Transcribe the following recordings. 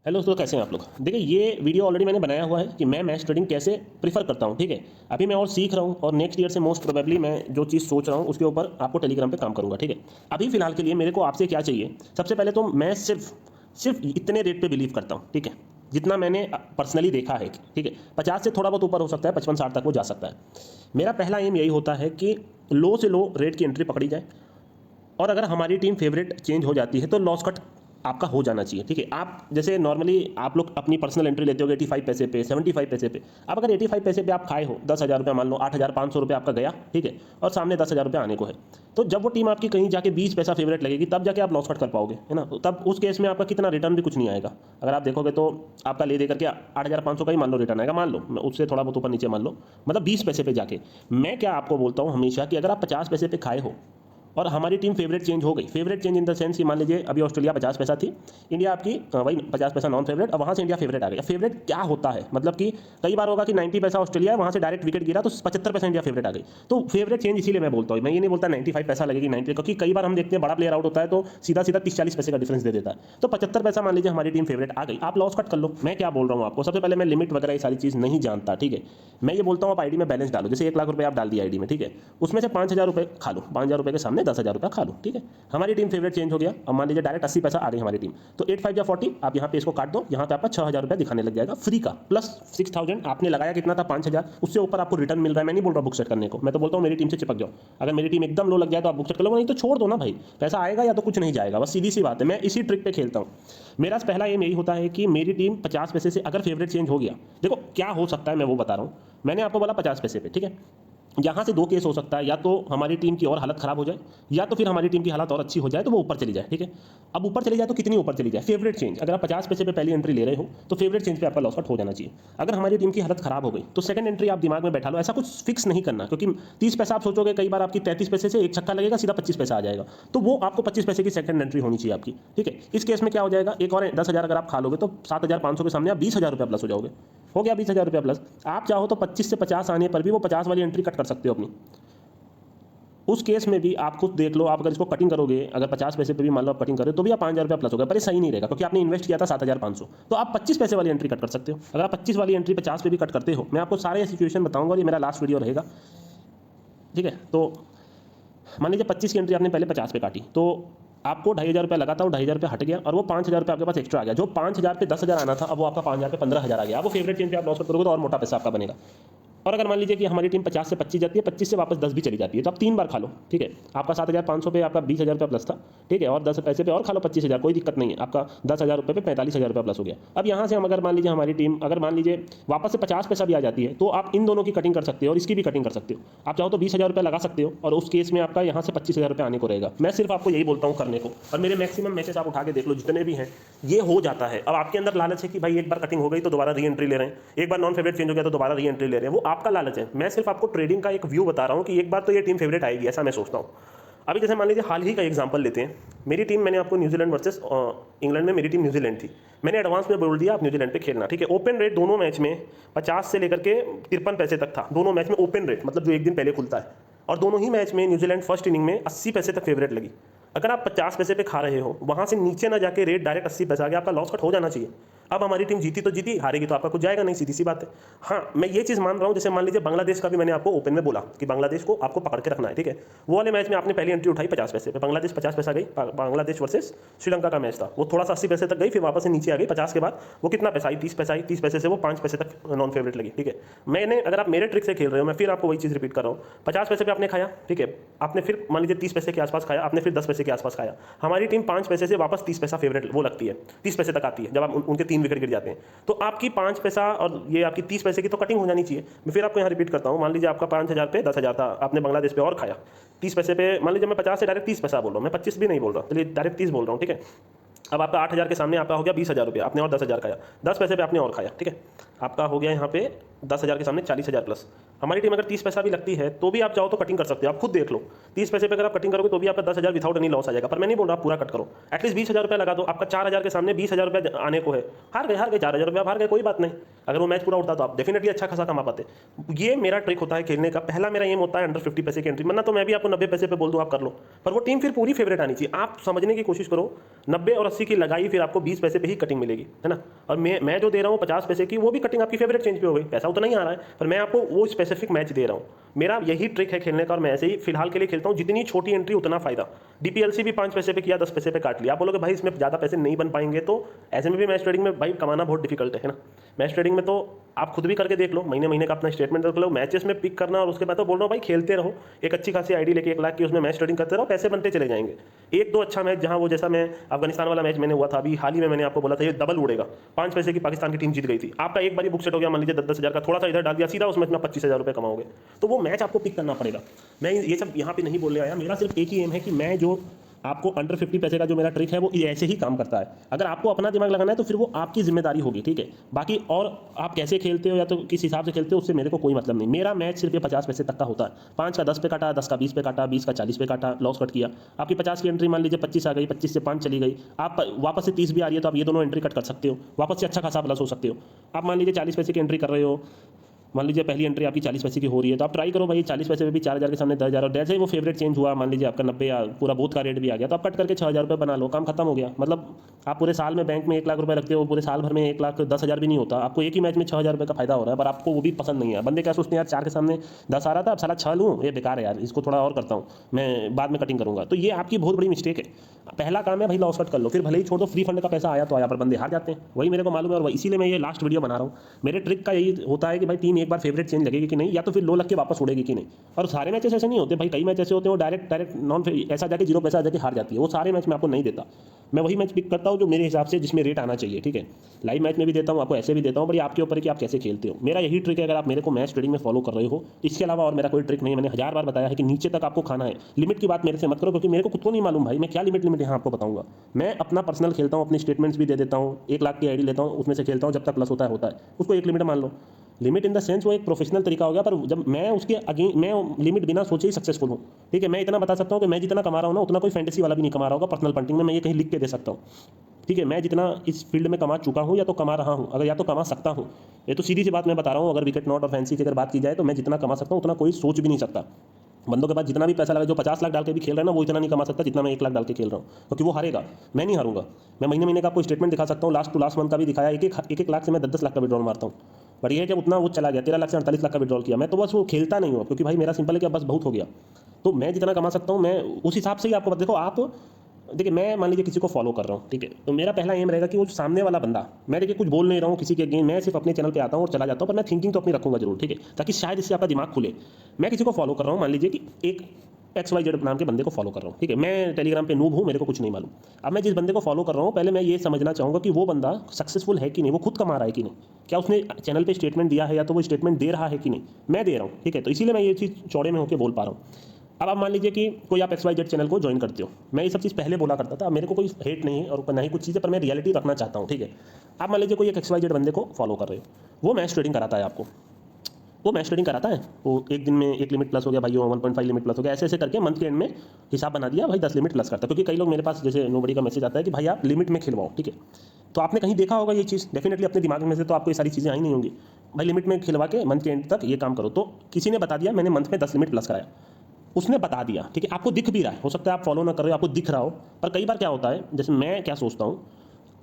Hello दोस्तों, कैसे हैं आप लोग। देखिए, ये वीडियो ऑलरेडी मैंने बनाया हुआ है कि मैं मैच ट्रेडिंग कैसे प्रीफर करता हूँ। ठीक है, अभी मैं और सीख रहा हूँ और नेक्स्ट ईयर से मोस्ट प्रोबेबली मैं जो चीज़ सोच रहा हूँ उसके ऊपर आपको टेलीग्राम पे काम करूँगा। ठीक है, अभी फिलहाल के लिए मेरे को आपसे क्या चाहिए। सबसे पहले तो मैं सिर्फ इतने रेट पे बिलीव करता हूँ। ठीक है, जितना मैंने पर्सनली देखा है। ठीक है, 50 से थोड़ा बहुत ऊपर हो सकता है, 55-60 तक वो जा सकता है। मेरा पहला एम यही होता है कि लो से लो रेट की एंट्री पकड़ी जाए, और अगर हमारी टीम फेवरेट चेंज हो जाती है तो लॉस कट आपका हो जाना चाहिए। ठीक है, आप जैसे नॉर्मली आप लोग अपनी पर्सनल एंट्री लेते हो 85 पैसे पे, 75 पैसे पे। अब अगर 85 पैसे पे आप खाए हो 10,000 रुपये, मान लो 8,500 रुपये आपका गया। ठीक है, और सामने 10,000 रुपये आने को है, तो जब वो टीम आपकी कहीं जाके 20 पैसा फेवरेट लगेगी तब जाके आप लॉस कट कर पाओगे, है ना। तब उस केस में आपका कितना रिटर्न भी कुछ नहीं आएगा। अगर आप देखोगे तो आपका ले दे करके 8,500 का ही मान लो रिटर्न आएगा, मान लो उससे थोड़ा बहुत ऊपर नीचे मान लो, मतलब 20 पैसे पे जाके। मैं क्या आपको बोलता हूँ हमेशा कि अगर आप 50 पैसे पे खाए हो और हमारी टीम फेवरेट चेंज हो गई, favourite change in the sense कि मान लीजिए अभी ऑस्ट्रेलिया 50 पैसा थी, इंडिया आपकी वही 50 पैसा नॉन फेवरेट, और वहाँ से इंडिया फेवरेट आ गया। फेवरेट क्या होता है, मतलब कि कई बार होगा कि 90 पैसा ऑस्ट्रेलिया है, वहाँ से डायरेक्ट विकेट गिरा तो 75 पैसा इंडिया फेवरेट आ गई। तो फेवरेट चेंज इसीलिए मैं बोलता हूँ, मैं ये नहीं बोलता 95 पैसा लगेगी 90, क्योंकि कई बार हम देखते हैं बड़ा प्लेयर आउट होता है तो सीधा सीधा 30-40 पैसे का डिफरेंस दे देता है। तो 75 पैसा मान लीजिए हमारी टीम फेवरेट आ गई, आप लॉस कट कर लो। मैं क्या बोल रहा हूँ आपको, सबसे पहले मैं लिमिट वगैरह ये सारी चीज़ नहीं जानता। ठीक है, मैं ये बोलता हूँ आप आईडी में बैलेंस डालो, जैसे 1 लाख रुपये आप डाल दिए आईडी में। ठीक है, उसमें से 5,000 रुपये खा लो, 5,000 रुपये के सामने 10,000 रुपये खा लो। ठीक है, हमारी टीम फेवरेट चेंज हो गया, अब मान लीजिए डायरेक्ट 80 पैसा आ रही हमारी टीम, तो 8 5 या 40, आप यहाँ पे इसको काट दो, यहाँ पे आपका 6,000 रुपये दिखाने लग जाएगा फ्री का, प्लस 6,000 आपने लगाया कितना था 5,000, उससे ऊपर आपको रिटर्न मिल रहा है। मैं नहीं बोल रहा बुक सेट करने को, मैं तो बोलता हूँ मेरी टीम से चिपक जाओ। अगर मेरी टीम एकदम लो लग जाए तो आप बुक सेट कर लो, नहीं तो छोड़ दो ना भाई, पैसा आएगा या तो कुछ नहीं जाएगा, बस सीधी सी बात है। मैं इसी ट्रिक पे खेलता हूँ। मेरा पहला एम यही होता है कि मेरी टीम 50 पैसे से अगर फेवरेट चेंज हो गया, देखो क्या हो सकता है मैं वो बता रहा हूँ। मैंने आपको बोला 50 पैसे पे, ठीक है, यहाँ से दो केस हो सकता है, या तो हमारी टीम की और हालत खराब हो जाए, या तो फिर हमारी टीम की हालत और अच्छी हो जाए तो वो ऊपर चली जाए। ठीक है, अब ऊपर चली जाए तो कितनी ऊपर चली जाए, फेवरेट चेंज। अगर आप 50 पैसे पे पहली एंट्री ले रहे हो तो फेवरेट चेंज पे आपका लॉस कट हो जाना चाहिए। अगर हमारी टीम की हालत खराब हो गई तो सेकंड एंट्री आप दिमाग में बैठा लो, ऐसा कुछ फिक्स नहीं करना, क्योंकि 30 पैसा आप सोचोगे, कई बार आपकी 33 पैसे से एक छक्का लगेगा सीधा 25 पैसा आ जाएगा, तो वो आपको 25 पैसे की सेकंड एंट्री होनी चाहिए आपकी। ठीक है, इस केस में क्या हो जाएगा, एक और 10,000 अगर आप खा लोगे तो 7,500 के सामने आप 20,000 रुपये प्लस हो जाओगे। हो गया 20,000 रुपये प्लस। आप चाहो तो 25 से 50 आने पर भी वो 50 वाली एंट्री कट कर सकते हो अपनी। उस केस में भी आप खुद देख लो, आप अगर इसको कटिंग करोगे, अगर 50 पैसे पे भी मान लो आप कटिंग करोगे तो भी आप 5,000 रुपये प्लस होगा, पर ये सही नहीं रहेगा क्योंकि आपने इन्वेस्ट किया था 7,500, तो आप 25 पैसे वाली एंट्री कट कर सकते हो। अगर आप 25 वाली एंट्री 50 पे भी कट करते हो, मैं आपको सारे सिचुएशन बताऊंगा और ये मेरा लास्ट वीडियो रहेगा। ठीक है, तो मान लीजिए 25 की एंट्री आपने पहले 50 पे काटी, तो आपको 2,500 रुपये लगा था, वो 2,500 रुपये हट गया और वो 5,000 रुपये आपके पास एक्स्ट्रा आ गया। जो 5,000 पे 10,000 आना था, अब वो आपका 5,000 पे 15,000 आ गया। अब वो फेवरेट चेंज पे आप लॉस करोगे तो और मोटा पैसा आपका बनेगा। और अगर मान लीजिए कि हमारी टीम 50 से 25 जाती है, 25 से वापस 10 भी चली जाती है, तो आप 3 बार खा लो। ठीक है, आपका 7,500 पे आपका 20,000 रुपये प्लस था। ठीक है, और 10 पैसे पे और खा लो 25,000, कोई दिक्कत नहीं है, आपका 10,000 रुपये पे 45,000 रुपये प्लस हो गया। अब यहाँ से हम अगर मान लीजिए हमारी टीम अगर मान लीजिए वापस से 50 पैसा भी आ जाती है, तो आप इन दोनों की कटिंग कर सकते हो और इसकी भी कटिंग कर सकते हो। आप चाहो तो 20,000 रुपये लगा सकते हो और उस केस में आपका यहाँ से 25,000 रुपये आने को रहेगा। मैं सिर्फ आपको यही बोलता हूँ करने को, और मेरे मैक्सिमम मैचेस आप उठा के देख लो जितने भी हैं, ये हो जाता है। अब आपके अंदर लालच है कि भाई एक बार कटिंग हो गई तो दोबारा री एंट्री ले रहे हैं, एक बार नॉन फेवरेट चेंज हो गया तो दोबारा री एंट्री ले रहे हैं, वो आपका लालच है। मैं सिर्फ आपको ट्रेडिंग का एक व्यू बता रहा हूँ कि एक बार तो ये टीम फेवरेट आएगी, ऐसा मैं सोचता हूँ। अभी जैसे मान लीजिए हाल ही का एग्जांपल लेते हैं, मेरी टीम, मैंने आपको न्यूजीलैंड वर्सेस इंग्लैंड में मेरी टीम न्यूजीलैंड थी, मैंने एडवांस में बोल दिया आप न्यूजीलैंड पे खेलना। ठीक है, ओपन रेट दोनों मैच में 50 से लेकर के 53 पैसे तक था, दोनों मैच में ओपन रेट, मतलब जो एक दिन पहले खुलता है, और दोनों ही मैच में न्यूजीलैंड फर्स्ट इनिंग में 80 पैसे तक फेवरेट लगी। अगर आप 50 पैसे पे खा रहे हो, वहाँ से नीचे ना जाके रेट डायरेक्ट 80 पैसा आ गया, आपका लॉस कट हो जाना चाहिए। अब हमारी टीम जीती तो जीती, हारेगी तो आपका कुछ जाएगा नहीं, सीधी सी बात है। हाँ, मैं ये चीज़ मान रहा हूँ, जैसे मान लीजिए बांग्लादेश का भी मैंने आपको ओपन में बोला कि बांग्लादेश को आपको पकड़ के रखना है। ठीक है, वो वाले मैच में आपने पहली एंट्री उठाई 50 पैसे पे, बांग्लादेश 50 पैसा गई, बांग्लादेश वर्सेस श्रीलंका का मैच था, वो थोड़ा सा 80 पैसे तक गई, फिर वापस से नीचे आ गई। 50 के बाद वो कितना पैसा आई, 30 पैसा आई, 30 पैसे से वो 5 पैसे तक नॉन फेवरेट लगी। ठीक है, मैंने, अगर आप मेरे ट्रिक से खेल रहे हो, मैं फिर आपको वही चीज़ रिपीट कर रहा हूँ, 50 पैसे पे आपने खाया, ठीक है, आपने फिर मान लीजिए 30 पैसे के आसपास खाया, आपने फिर 10 पैसे के आसपास खाया, हमारी टीम 5 पैसे से वापस 30 पैसा फेवरेट वो लगती है, 30 पैसे तक आती है जब आप उनके 3 विकेट गिर जाते हैं, तो आपकी 5 पैसा और ये आपकी 30 पैसे की तो कटिंग हो जानी चाहिए। मैं फिर आपको यहाँ रिपीट करता हूँ, मान लीजिए आपका 5,000 पे 10,000 था, आपने बांग्लादेश पे और खाया 30 पैसे पे, मान लीजिए मैं 50 से डायरेक्ट 30 पैसा बोल रहा हूँ, मैं 25 भी नहीं बोल रहा, चलिए डायरेक्ट 30 बोल रहा हूँ। ठीक है, अब आपका 8,000 के सामने आपका हो गया 20,000 रुपये, आपने और 10,000 खाया, 10 पैसे पे आपने और खाया। ठीक है, आपका हो गया यहाँ पे 10,000 के सामने 40,000 प्लस। हमारी टीम अगर 30 पैसा भी लगती है तो भी आप चाहो तो कटिंग कर सकते हो, आप खुद देख लो। 30 पैसे पे अगर आप कटिंग करोगे तो भी आपका 10,000 विदाउट एनी लॉस आ जाएगा। पर मैं नहीं बोल रहा आप पूरा कट करो, एटलीस्ट 20,000 रुपया लगा दो। आपका 4,000 के सामने 20,000 रुपया आने को है, हार गए 4,000 रुपया हार गए, कोई बात नहीं। अगर वो मैच पूरा उठता तो आप डेफिनेटली अच्छा खासा कमा पाते। ये मेरा ट्रिक होता है खेलने का। पहला मेरा एम होता है अंडर 50 पैसे की एंट्री, वरना तो मैं भी आपको 90 पैसे पे बोल दूं आप कर लो, पर वो टीम फिर पूरी फेवरेट आनी चाहिए। आप समझने की कोशिश करो, 90 और 80 की लगाई, फिर आपको 20 पैसे पे ही कटिंग मिलेगी, है ना। और मैं जो दे रहा हूँ 50 पैसे की, वो भी कटिंग आपकी फेवरेट चेंज पे हो गई, पैसा उतना नहीं आ रहा है, पर मैं आपको वो स्पेसिफिक मैच दे रहा हूँ। मेरा यही ट्रिक है खेलने का, और मैं ऐसे ही फिलहाल के लिए खेलता हूँ। जितनी छोटी एंट्री उतना फायदा। डीपीएलसी भी 5 पैसे पे किया, 10 पैसे पे काट लिया। आप बोलोगे भाई इसमें ज़्यादा पैसे नहीं बन पाएंगे, तो ऐसे में भी मैच ट्रेडिंग में भाई कमाना बहुत डिफिकल्ट है ना। मैच ट्रेडिंग में तो आप खुद भी करके देख लो, महीने महीने का अपना स्टेटमेंट रख लो, मैचेस में पिक करना, और उसके बाद तो बोल रहा हूँ भाई खेलते रहो। एक अच्छी खासी आईडी लेके 1 लाख की, उसमें मैच ट्रेडिंग करते रहो, पैसे बनते चले जाएंगे। 1-2 अच्छा मैच, जहाँ वो जैसा मैं अफगानिस्तान वाला मैच मैंने हुआ था अभी हाल ही में, मैंने आपको बोला था ये डबल उड़ेगा। 5 पैसे की पाकिस्तान की टीम जीत गई थी, आपका एक बारी बुक सेट हो गया, मान लीजिए 10-10 हज़ार का, थोड़ा सा इधर डाल दिया, सीधा उस मैच में 25,000 रुपये कमाओगे। तो वो मैच आपको पिक करना पड़ेगा। मैं ये सब यहाँ पे नहीं बोलने आया, मेरा सिर्फ एक ही एम है कि मैं जो आपको अंडर 50 पैसे का जो मेरा ट्रिक है वो ऐसे ही काम करता है। अगर आपको अपना दिमाग लगाना है तो फिर वो आपकी जिम्मेदारी होगी, ठीक है। बाकी और आप कैसे खेलते हो या तो किस हिसाब से खेलते हो उससे मेरे को कोई मतलब नहीं। मेरा मैच सिर्फ ये 50 पैसे तक का होता है। 5 का 10 पे काटा, 10 का 20 पे काटा, 20 का 40 पे काटा, लॉस कट किया। आपकी 50 की एंट्री मान लीजिए 25 आ गई, 25 से 5 चली गई, आप वापस से 30 भी आ रही है तो आप ये दोनों एंट्री कट कर सकते हो, वापस से अच्छा खासा प्लस हो सकते हो। आप मान लीजिए 40 पैसे की एंट्री कर रहे हो, मान लीजिए पहली एंट्री आपकी 40 पैसे की हो रही है, तो आप ट्राई करो भाई 40 पैसे में भी 4,000 के सामने 10,000, और जैसे ही वो फेवरेट चेंज हुआ, मान लीजिए आपका 90 या पूरा बोथ का रेट भी आ गया, तो आप कट करके 6,000 रुपये बना लो, काम खत्म हो गया। मतलब आप पूरे साल में बैंक में 1 लाख रुपये रखते हो, पूरे साल भर में 1,10,000 भी नहीं होता, आपको एक ही मैच में 6,000 रुपये का फायदा हो रहा है, पर आपको वो भी पसंद नहीं है। बंदे क्या सोचते हैं यार 4 के सामने 10 आ रहा था, अब साला 6 लूँ, ये बेकार है यार, इसको थोड़ा और करता हूँ, मैं बाद में कटिंग करूँगा। तो ये आपकी बहुत बड़ी मिस्टेक है। पहला काम है भाई लॉस कट कर लो, फिर भले ही छोड़ दो, फ्री फंड का पैसा आया तो आया, पर बंदे हार जाते हैं, वही मेरे को मालूम है। और इसीलिए मैं ये लास्ट वीडियो बना रहा हूँ। मेरे ट्रिक का यही होता है कि भाई टीम एक बार फेवरेट चेंज लगेगी कि नहीं, या तो फिर लो लग के वापस उड़ेगी कि नहीं। और सारे मैचेस ऐसे नहीं होते भाई, कई मैच ऐसे होते हैं वो डायरेक्ट नॉन ऐसा जाके 0 पैसा जाके हार जाती है, वो सारे मैच में आपको नहीं देता। मैं वही मैच पिक करता हूँ जो मेरे हिसाब से जिसमें रेट आना चाहिए, ठीक है। लाइव मैच में भी देता हूँ आपको, ऐसे भी देता हूँ, बड़ी आपके ऊपर है कि आप कैसे खेलते हो। मेरा यही ट्रिक है, अगर आप मेरे को मैच ट्रेडिंग में फॉलो कर रहे हो, इसके अलावा और मेरा कोई ट्रिक नहीं है। मैंने 1000 बार बताया है कि नीचे तक आपको खाना है। लिमिट की बात मेरे से मत करो, क्योंकि मेरे को खुद को नहीं मालूम भाई मैं क्या लिमिट यहाँ आपको बताऊंगा। मैं अपना पर्सनल खेलता हूँ, अपनी स्टेटमेंट्स भी दे देता हूँ, 1 लाख की आईडी लेता हूँ, उसमें से खेलता हूँ, जब तक प्लस होता है उसको एक लिमिट मान लो। लिमिट इन द सेंस वो एक प्रोफेशनल तरीका हो गया, पर जब मैं उसके अगेंस्ट मैं लिमिट बिना सोचे ही सक्सेसफुल हूँ, ठीक है। मैं इतना बता सकता हूँ कि मैं जितना कमा रहा हूँ ना उतना कोई फैंटेसी वाला भी नहीं कमा रहा होगा पर्सनल पंटिंग में, मैं ये कहीं लिख के दे सकता हूँ, ठीक है। मैं जितना इस फील्ड में कमा चुका हूँ या तो कमा रहा हूँ, अगर या तो कमा सकता हूँ, ये तो सीधी सी बात मैं बता रहा हूँ। अगर विकेट नॉट और फैंसी की अगर बात की जाए तो मैं जितना कमा सकता हूँ उतना कोई सोच भी नहीं सकता। बंदों के पास जितना भी पैसा लगा, जो 50 लाख डाल के भी खेल रहा है ना, वो इतना नहीं कमा सकता जितना मैं 1 लाख डाल के खेल रहा हूँ, क्योंकि वो हारेगा, मैं नहीं हारूंगा। मैं महीने महीने का आपको स्टेटमेंट दिखा सकता हूँ, लास्ट टू लास्ट मंथ का भी दिखाया, एक लाख से मैं 10-10 लाख का विड्रॉल मारता हूँ। बट ये जब उतना वो चला गया 13 लाख से 48 लाख का विड्रॉल किया, मैं तो बस वो खेलता नहीं हूँ, क्योंकि भाई मेरा सिंपल है कि अब बस बहुत हो गया। तो मैं जितना कमा सकता हूँ मैं उस हिसाब से ही आपको देखो। आप देखिए मैं मान लीजिए किसी को फॉलो कर रहा हूँ, ठीक है, तो मेरा पहला एम रहेगा कि वो सामने वाला बंदा, मैं देखिए कुछ बोल नहीं रहा हूँ किसी के अगेंस्ट, मैं सिर्फ अपने चैनल पे आता हूँ और चला जाता हूँ, पर मैं थिंकिंग तो अपनी रखूंगा जरूर, ठीक है, ताकि शायद इससे आपका दिमाग खुले। मैं किसी को फॉलो कर रहा हूँ, मान लीजिए कि एक XYZ नाम के बंदे को फॉलो कर रहा हूँ, ठीक है। मैं टेलीग्राम पे नूब हूँ, मेरे को कुछ नहीं मालूम। अब मैं जिस बंदे को फॉलो कर रहा हूँ, पहले मैं ये समझना चाहूँगा कि वो बंदा सक्सेसफुल है कि नहीं, वो खुद कमा रहा है कि नहीं, क्या उसने चैनल पे स्टेटमेंट दिया है या तो वो स्टेटमेंट दे रहा है कि नहीं। मैं दे रहा हूँ, ठीक है, तो इसीलिए मैं ये चीज़ चौड़े में होकर बोल पा रहा हूँ। अब आप मान लीजिए कि कोई आप XYZ चैनल को ज्वाइन करते हो, मैं ये सब चीज़ पहले बोला करता था, अब मेरे को कोई हेट नहीं है और ना ही कुछ चीज़ें, पर मैं रियलिटी रखना चाहता हूँ, ठीक है। आप मान लीजिए कोई एक XYZ बंदे को फॉलो कर रहे हो, वो मैच ट्रेडिंग कराता है आपको, वो मैच ट्रेडिंग कराता है, वो एक दिन में 1 लिमिट प्लस हो गया भाई, 1.5 लिमिट प्लस हो गया, ऐसे ऐसे करके मंथ के एंड में हिसाब बना दिया भाई 10 लिमिट प्लस करता है। क्योंकि कई लोग मेरे पास जैसे नोबडी का मैसेज आता है कि भाई आप लिमिट में खिलवाओ, ठीक है। तो आपने कहीं देखा होगा ये चीज़, डेफिनेटली अपने दिमाग में से तो आपको ये सारी चीज़ें आई नहीं होंगी, भाई लिमिट में खिलवा के मंथ के एंड तक ये काम करो। तो किसी ने बता दिया, मैंने मंथ में 10 लिमिट प्लस कराया, उसने बता दिया, ठीक है, आपको दिख भी रहा है, हो सकता है आप फॉलो ना कर रहे हो, आपको दिख रहा हो। पर कई बार क्या होता है, जैसे मैं क्या सोचता हूँ,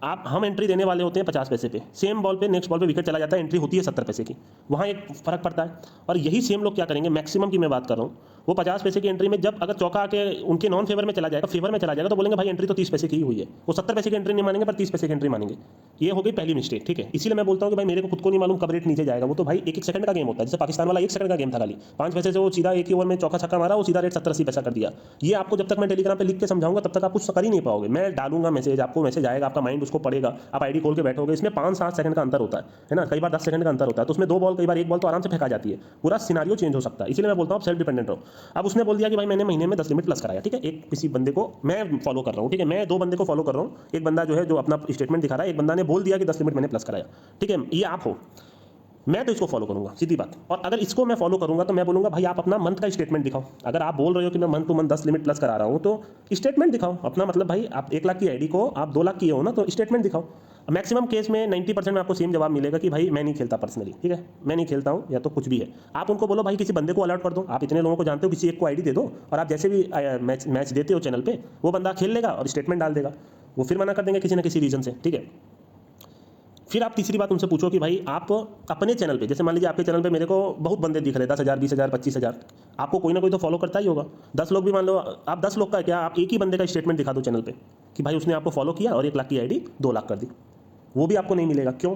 हम एंट्री देने वाले होते हैं 50 पैसे पे, सेम बॉल पे नेक्स्ट बॉल पे विकेट चला जाता है, एंट्री होती है 70 पैसे की, वहाँ एक फर्क पड़ता है। और यही सेम लोग क्या करेंगे, मैक्सिमम की मैं बात कर रहा हूँ, वो 50 पैसे की एंट्री में जब अगर चौका आके उनके नॉन फेवर में चला जाएगा, फेवर में चला जाएगा, तो बोलेंगे भाई एंट्री तो 30 पैसे की ही हुई है। वो 70 पैसे की एंट्री नहीं मानेंगे, पर 30 पैसे की एंट्री मानेंगे। ये हो गई पहली मिस्टेक, ठीक है। इसीलिए मैं बोलता हूँ कि भाई मेरे को खुद को नहीं मालूम कब रेट नीचे जाएगा, वो तो भाई 1-1 सेकंड का गेम होता है। जैसे पाकिस्तान वाला 1 सेकंड का गेम था, खाली 5 पैसे से वो सीधा एक ही ओवर में चौका छक्का मारा, वो सीधा रेट 70-80 पैसा कर दिया। ये आपको जब तक मैं टेलीग्राम पे लिख के समझाऊंगा तब तक आप कुछ कर ही नहीं पाओगे। मैं डालूंगा मैसेज, आपको मैसेज आएगा, आपका माइंड उसको पढ़ेगा, आप आईडी खोल के बैठोगे, इसमें 5-7 सेकंड का अंतर होता है ना, कई बार 10 सेकंड का अंतर होता है। तो उसमें 2 बॉल, कई बार 1 बॉल तो आराम से फेंका जाती है, पूरा सिनारियो चेंज हो सकता है। इसलिए मैं बोलता हूँ आप सेल्फ डिपेंडेंट रहो। अब उसने बोल दिया कि भाई मैंने महीने में 10 लिमिट प्लस कराया, ठीक है, एक किसी बंदे को मैं फॉलो कर रहा हूँ, ठीक है, मैं 2 बंदे को फॉलो कर रहा हूँ। एक बंदा जो है जो अपना स्टेटमेंट दिखा रहा है, एक बंदा ने बोल दिया कि 10 लिमिट मैंने प्लस कराया, ठीक है, ये आप हो। मैं तो इसको फॉलो करूंगा, सीधी बात। और अगर इसको मैं फॉलो करूंगा तो मैं बोलूंगा भाई आप अपना मंथ का स्टेटमेंट दिखाओ। अगर आप बोल रहे हो कि मैं month two month 10 limit plus करा रहा हूं तो स्टेटमेंट दिखाओ अपना। मतलब भाई आप 1 लाख की आईडी को आप 2 लाख किए हो ना, तो स्टेटमेंट दिखाओ। मैक्सिमम केस में 90% में आपको सेम जवाब मिलेगा कि भाई मैं नहीं खेलता पर्सनली, ठीक है, मैं नहीं खेलता हूँ या तो कुछ भी है। आप उनको बोलो भाई किसी बंदे को अलर्ट कर दो, आप इतने लोगों को जानते हो, किसी एक को आईडी दे दो और आप जैसे भी मैच देते हो चैनल पे, वो बंदा खेल लेगा और स्टेटमेंट डाल देगा। वो फिर मना कर देंगे किसी ना किसी रीजन से, ठीक है। फिर आप तीसरी बात उनसे पूछो कि भाई आप अपने चैनल पे, जैसे मान लीजिए आपके चैनल पे मेरे को बहुत बंदे दिख रहे, 10,000 20,000 25,000, आपको कोई ना कोई तो फॉलो करता ही होगा। 10 लोग भी मान लो, आप 10 लोग का क्या, आप एक ही बंदे का स्टेटमेंट दिखा दो चैनल पे कि भाई उसने आपको फॉलो किया और 1 लाख की आईडी 2 लाख कर दी, वो भी आपको नहीं मिलेगा। क्यों?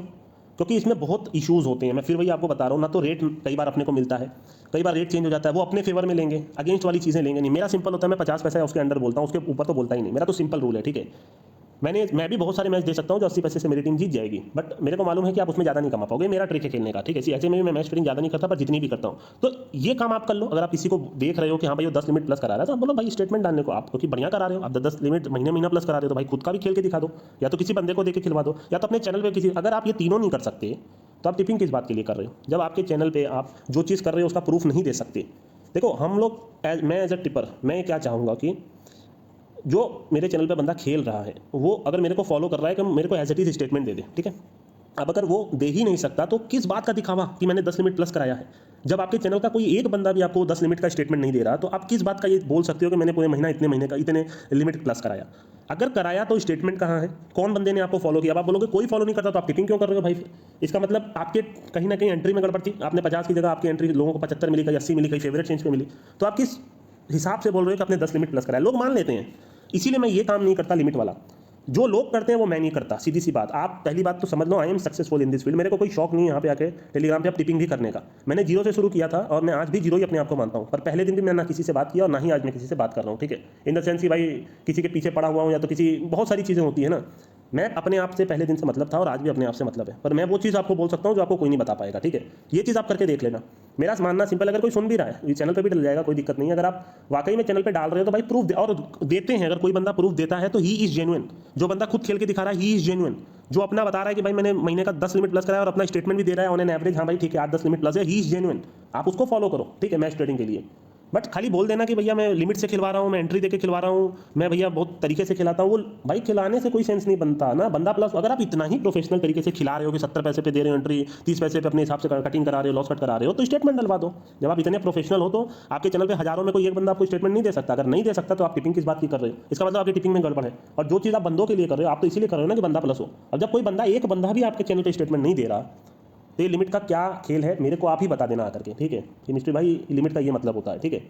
क्योंकि इसमें बहुत इश्यूज़ होते हैं। मैं फिर वही आपको बता रहा हूँ ना, तो रेट कई बार अपने को मिलता है, कई बार रेट चेंज हो जाता है, वो अपने फेवर में लेंगे, अगेंस्ट वाली चीज़ें लेंगे नहीं। मेरा सिंपल होता है, मैं 50 पैसा उसके अंडर बोलता हूँ, उसके ऊपर तो बोलता ही नहीं। मेरा तो सिंपल रूल है, ठीक है। मैं भी बहुत सारे मैच दे सकता हूँ जो 80 पैसे से मेरी टीम जीत जाएगी, बट मेरे को मालूम है कि आप उसमें ज़्यादा नहीं कमा पाओगे। मेरा ट्रिक है खेलने का, ठीक है। ऐसे में भी मैं मैच ट्रेडिंग ज़्यादा नहीं करता, पर जितनी भी करता हूँ। तो ये काम आप कर लो। अगर आप किसी को देख रहे हो कि हाँ भाई वो 10 लिमिट प्लस करा रहा है, तो आप बोलो भाई स्टेटमेंट डालने को, आप क्योंकि बढ़िया करा रहे हो, आप 10 लिमिट महीना प्लस करा रहे हो, तो भाई खुद का भी खेल के दिखा दो, या तो किसी बंदे को देके खिलवा दो, या तो अपने चैनल पर किसी। अगर आप ये तीनों नहीं कर सकते तो आप टिपिंग किस बात के लिए कर रहे हो? जब आपके चैनल पर आप जो चीज़ कर रहे हो उसका प्रूफ नहीं दे सकते। देखो हम लोग मैं एज ए टिपर, मैं क्या चाहूँगा कि जो मेरे चैनल पे बंदा खेल रहा है वो अगर मेरे को फॉलो कर रहा है कि मेरे को एज इट इज स्टेटमेंट दे दे, ठीक है। अब अगर वो दे ही नहीं सकता तो किस बात का दिखावा कि मैंने 10 लिमिट प्लस कराया है? जब आपके चैनल का कोई एक बंदा भी आपको 10 लिमिट का स्टेटमेंट नहीं दे रहा, तो आप किस बात का ये बोल सकते हो कि मैंने पूरे महीना इतने महीने का इतने लिमिट प्लस कराया? अगर कराया तो स्टेटमेंट कहाँ है? कौन बंदे ने आपको फॉलो किया? अब आप बोलोगे कोई फॉलो नहीं करता तो आप टिपिंग क्यों कर रहे हो भाई? फिर इसका मतलब आपके कहीं ना कहीं एंट्री में गड़बड़ थी। आपने 50 की जगह आपकी एंट्री लोगों को 75 मिली, कहीं 80 मिली, कहीं फेवरेट चेंज पे मिली, तो आप किस हिसाब से बोल रहे हो कि आपने 10 लिमिट प्लस कराया? लोग मान लेते हैं, इसीलिए मैं ये काम नहीं करता लिमिट वाला। जो लोग करते हैं वो मैं नहीं करता, सीधी सी बात। आप पहली बात तो समझ लो, I am successful in this field. मेरे को कोई शौक नहीं है यहाँ पे आके टेलीग्राम पे अब टिपिंग भी करने का। मैंने जीरो से शुरू किया था और मैं आज भी जीरो ही अपने आप को मानता हूँ। पर पहले दिन भी मैं ना किसी से बात किया और ना ही आज मैं किसी से बात कर रहा हूँ, ठीक है। इन द सेंस कि भाई किसी के पीछे पड़ा हुआ हूँ या तो किसी, बहुत सारी चीज़ें होती है ना। मैं अपने आप से पहले दिन से मतलब था और आज भी अपने आप से मतलब है, पर मैं वो चीज़ आपको बोल सकता हूँ जो आपको कोई नहीं बता पाएगा, ठीक है। ये चीज़ आप करके देख लेना। मेरा मानना सिंपल, अगर कोई सुन भी रहा है ये चैनल पे भी डल जाएगा, कोई दिक्कत नहीं है। अगर आप वाकई में चैनल पे डाल रहे हो तो भाई प्रूफ दे, और देते हैं। अगर कोई बंदा प्रूफ देता है तो ही इज जेन्युइन। जो बंदा खुद खेल के दिखा रहा है ही इज जेन्युइन। जो अपना बता रहा है कि भाई मैंने महीने का 10 लिमिट प्लस कराया और अपना स्टेटमेंट भी दे रहा है ऑन एन एवरेज, हाँ भाई ठीक है 8-10 लिमिट प्लस है, ही इज जेन्युइन। आप उसको फॉलो करो, ठीक है, मैच ट्रेडिंग के लिए। बट खाली बोल देना कि भैया मैं लिमिट से खिलवा रहा हूँ, मैं एंट्री देके खिलवा रहा हूँ, मैं भैया बहुत तरीके से खिलाता हूँ, वो भाई खिलाने से कोई सेंस नहीं बनता ना। बंदा प्लस अगर आप इतना ही प्रोफेशनल तरीके से खिला रहे हो कि 70 पैसे पे दे रहे हो एंट्री, 30 पैसे पे अपने हिसाब से कटिंग करा रहे हो, लॉस कट करा रहे हो, तो स्टेटमेंट डलवा दो। जब आप इतने प्रोफेशनल हो तो आपके चैनल पे हजारों में कोई एक बंदा आपको स्टेटमेंट नहीं दे सकता। अगर नहीं दे सकता तो आप टिपिंग किस बात की कर रहे हो? इसका मतलब आपकी टिपिंग में गड़बड़ है। और जो चीज़ आप बंदों के लिए कर रहे हो, आप तो इसीलिए कर रहे हो ना कि बंदा प्लस हो। अब जब कोई बंदा, एक बंदा भी आपके चैनल पे स्टेटमेंट नहीं दे रहा, तो ये लिमिट का क्या खेल है मेरे को आप ही बता देना आकर के, ठीक है। कि मिस्टर भाई लिमिट का ये मतलब होता है, ठीक है।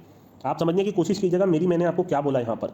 आप समझने की कोशिश कीजिएगा मैंने आपको क्या बोला यहाँ पर।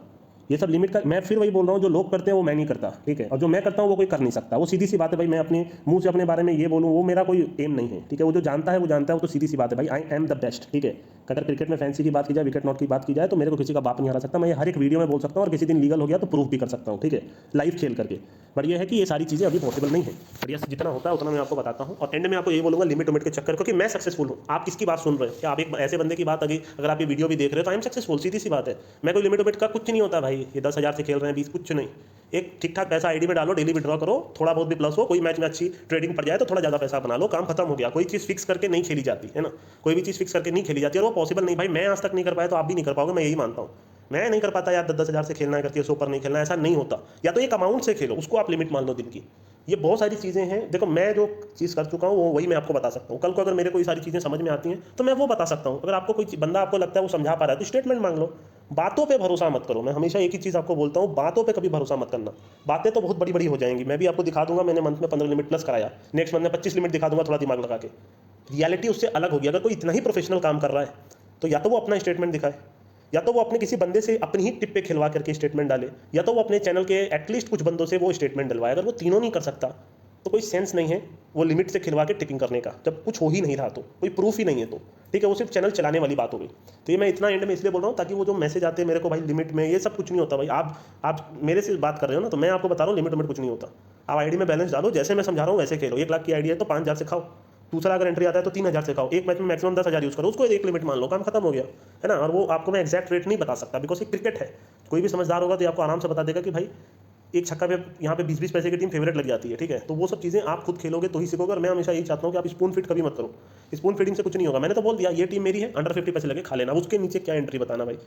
ये सब लिमिट का, मैं फिर वही बोल रहा हूँ, जो लोग करते हैं वो मैं नहीं करता, ठीक है। और जो मैं करता हूँ वो कोई कर नहीं सकता। वो सीधी सी बात है भाई, मैं अपने मुंह से अपने बारे में ये बोलूँ वो मेरा कोई एम नहीं है, ठीक है। वो जो जानता है वो जानता है, वो तो सीधी सी बात है भाई, आई एम द बेस्ट, ठीक है। अगर क्रिकेट में फैंसी की बात की जाए, विकेट नॉट की बात की जाए, तो मेरे को किसी का बाप नहीं हरा सकता। मैं ये हर एक वीडियो में बोल सकता हूँ और किसी दिन लीगल हो गया तो प्रूफ भी कर सकता हूँ, ठीक है, लाइव खेल करके। पर यह है कि ये सारी चीज़ें अभी पॉसिबल नहीं है। पर यह जितना होता है उतना मैं आपको बताता हूँ। और एंड में आपको ये बोलूँगा, लिमिट उमिट के चक्कर, क्योंकि मैं सक्सेसफुल हूँ। आप किसकी बात सुन रहे हैं? क्या आप एक ऐसे बंदे की बात, अगर आप ये वीडियो भी देख रहे हो तो आई एम सक्सेसफुल, सीधी सी बात है। मैं कोई लिमिट उमिट का कुछ नहीं होता भाई। ये 10,000 से खेल रहे हैं, 20, कुछ नहीं। एक ठीक ठाक पैसा आईडी में डालो, डेली विड्रॉ करो, थोड़ा बहुत भी प्लस हो, कोई मैच में अच्छी ट्रेडिंग पड़ जाए तो थोड़ा ज़्यादा पैसा बना लो, काम खत्म हो गया। कोई चीज़ फिक्स करके नहीं खेली जाती है ना, कोई भी चीज़ फिक्स करके नहीं खेली जाती है, और वो पॉसिबल नहीं। भाई मैं आज तक नहीं कर पाया तो आप भी नहीं कर पाओगे, मैं यही मानता हूँ। मैं नहीं कर पाता यार, 10-10 हज़ार से खेलना है करके, उससे ऊपर नहीं खेलना, ऐसा नहीं होता। या तो एक अमाउंट से खेलो, उसको आप लिमिट मान लो दिन की। ये बहुत सारी चीज़ें हैं। देखो मैं जो चीज़ कर चुका हूँ वो वही मैं आपको बता सकता हूँ। कल को अगर मेरे कोई सारी चीज़ें समझ में आती हैं तो मैं वो बता सकता हूँ। अगर आपको कोई बंदा आपको लगता है वो समझा पा रहा है तो स्टेटमेंट मांग लो। बातों पे भरोसा मत करो। मैं हमेशा एक ही चीज़ आपको बोलता हूँ, बातों पे कभी भरोसा मत करना। बातें तो बहुत बड़ी बड़ी हो जाएंगी। मैं भी आपको दिखा दूंगा मैंने मंथ में 15 लिमिट प्लस कराया, नेक्स्ट मंथ में 25 लिमिट दिखा दूंगा, थोड़ा दिमाग लगा के। रियलिटी उससे अलग होगी। अगर कोई इतना ही प्रोफेशनल काम कर रहा है तो या तो वो अपना स्टेटमेंट दिखाए, या तो वो अपने किसी बंदे से अपनी ही टिप पे खिलवा करके स्टेटमेंट डाले, या तो वो अपने चैनल के एटलीस्ट कुछ बंदों से वो स्टेटमेंट डलवाए। अगर वो तीनों नहीं कर सकता तो कोई सेंस नहीं है वो लिमिट से खिलवा के टिपिंग करने का, जब कुछ हो ही नहीं रहा तो, कोई प्रूफ ही नहीं है तो, ठीक है। वो सिर्फ चैनल चलाने वाली बात हो गई। तो ये मैं इतना एंड में इसलिए बोल रहा हूँ ताकि वो जो मैसेज आते हैं मेरे को भाई लिमिट में, ये सब कुछ नहीं होता भाई। आप मेरे से बात कर रहे हो ना, तो मैं आपको बता रहा हूँ लिमिट कुछ नहीं होता। आप आईडी में बैलेंस डालो, जैसे मैं समझा रहा हूँ वैसे खेलो। 1 लाख की आईडी है तो 5,000 से खाओ। दूसरा अगर एंट्री आता है तो 3,000 से खाओ। एक मैच में मैक्सिमम 10,000 यूज़ करो, उसको एक लिमिट मान लो, काम खत्म हो गया, है ना। और वो आपको मैं एक्जैक्ट रेट नहीं बता सकता, बिकॉज ये क्रिकेट है। कोई भी समझदार होगा तो आपको आराम से बता देगा कि भाई एक छक्का पे यहाँ पे 20-20 पैसे की टीम फेवरेट लग जाती है, ठीक है। तो वो सब चीज़ें आप खुद खेलोगे तो ही सीखोगे। और मैं हमेशा यही चाहता हूँ कि आप स्पून फीड कभी मत करो। स्पून फीडिंग से कुछ नहीं होगा। मैंने तो बोल दिया ये टीम मेरी है, अंडर 50 पैसे लगे खा लेना। उसके नीचे क्या एंट्री बताना भाई।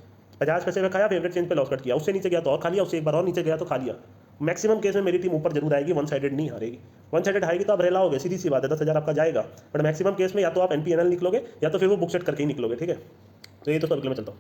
50 पैसे में खाया, फेवरेट चेंज पे लॉस कट किया, उससे नीचे गया तो और खा लिया, उससे एक बार और नीचे गया तो खा लिया। मैक्सिमम केस में मेरी टीम ऊपर जरूर आएगी, वन साइडेड नहीं हारेगी। वन साइडेड हारेगी तो आप रेला होगे, सीधी सी बात है, 10,000 आपका जाएगा। बट मैक्सिमम केस में या तो आप NPNL निकलोगे या तो फिर वो बुक सेट करके ही निकलोगे, ठीक है। तो ये तो सब मैं चलता हूँ।